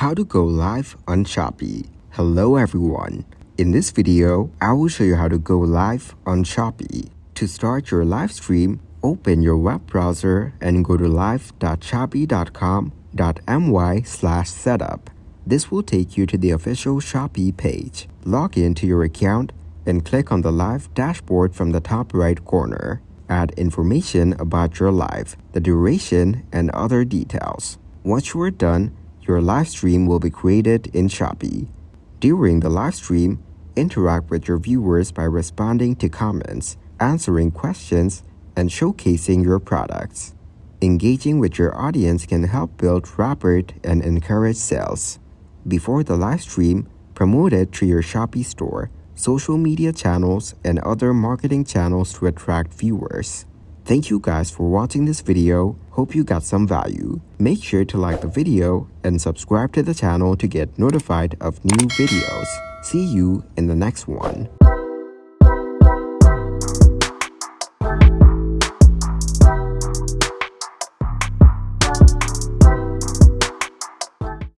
How to go live on Shopee. Hello everyone. In this video, I will show you how to go live on Shopee. To start your live stream, open your web browser and go to live.shopee.com.my/setup. This will take you to the official Shopee page. Log into your account and click on the live dashboard from the top right corner. Add information about your live, the duration, and other details. Once you are done, your live stream will be created in Shopee. During the live stream, interact with your viewers by responding to comments, answering questions, and showcasing your products. Engaging with your audience can help build rapport and encourage sales. Before the live stream, promote it through your Shopee store, social media channels, and other marketing channels to attract viewers. Thank you guys for watching this video. Hope you got some value. Make sure to like the video and subscribe to the channel to get notified of new videos. See you in the next one.